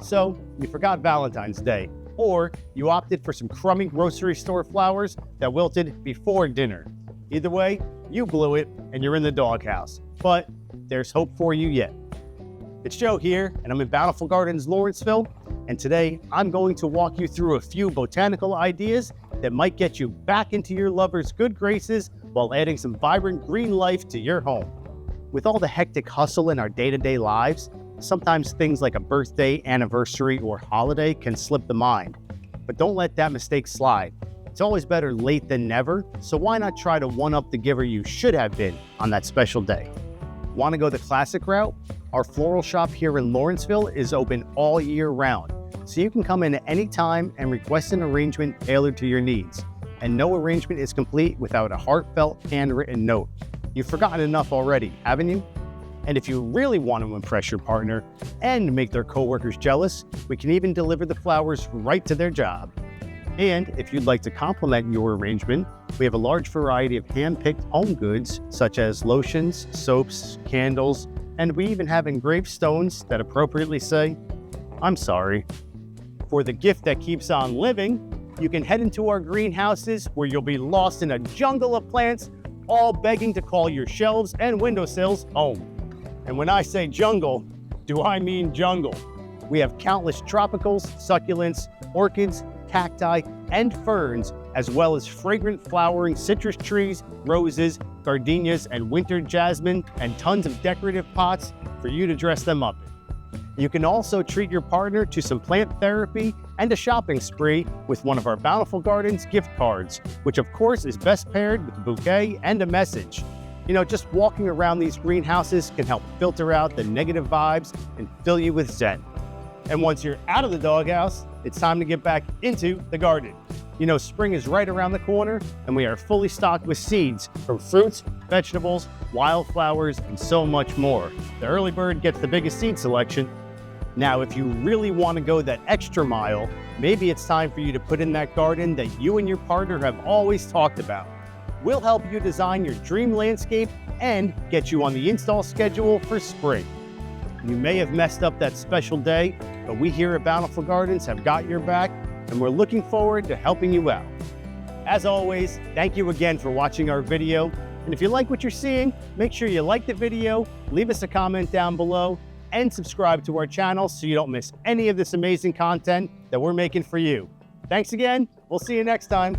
So you forgot Valentine's Day, or you opted for some crummy grocery store flowers that wilted before dinner. Either way, you blew it and you're in the doghouse. But there's hope for you yet. It's Joe here, and I'm in Bountiful Gardens, Lawrenceville, and today I'm going to walk you through a few botanical ideas that might get you back into your lover's good graces while adding some vibrant green life to your home. With all the hectic hustle in our day-to-day lives, sometimes things like a birthday, anniversary, or holiday can slip the mind. But don't let that mistake slide. It's always better late than never, so why not try to one-up the giver you should have been on that special day? Want to go the classic route? Our floral shop here in Lawrenceville is open all year round, so you can come in at any time and request an arrangement tailored to your needs. And no arrangement is complete without a heartfelt handwritten note. You've forgotten enough already, haven't you? And if you really want to impress your partner and make their coworkers jealous, we can even deliver the flowers right to their job. And if you'd like to complement your arrangement, we have a large variety of hand-picked home goods such as lotions, soaps, candles, and we even have engraved stones that appropriately say, "I'm sorry." For the gift that keeps on living, you can head into our greenhouses where you'll be lost in a jungle of plants, all begging to call your shelves and windowsills home. And when I say jungle, do I mean jungle? We have countless tropicals, succulents, orchids, cacti, and ferns, as well as fragrant flowering citrus trees, roses, gardenias, and winter jasmine, and tons of decorative pots for you to dress them up in. You can also treat your partner to some plant therapy and a shopping spree with one of our Bountiful Gardens gift cards, which of course is best paired with a bouquet and a message. You know, just walking around these greenhouses can help filter out the negative vibes and fill you with zen. And once you're out of the doghouse, it's time to get back into the garden. You know, spring is right around the corner, and we are fully stocked with seeds from fruits, vegetables, wildflowers, and so much more. The early bird gets the biggest seed selection. Now, if you really want to go that extra mile, maybe it's time for you to put in that garden that you and your partner have always talked about. We'll help you design your dream landscape and get you on the install schedule for spring. You may have messed up that special day, but we here at Bountiful Gardens have got your back, and we're looking forward to helping you out. As always, thank you again for watching our video. And if you like what you're seeing, make sure you like the video, leave us a comment down below, and subscribe to our channel so you don't miss any of this amazing content that we're making for you. Thanks again. We'll see you next time.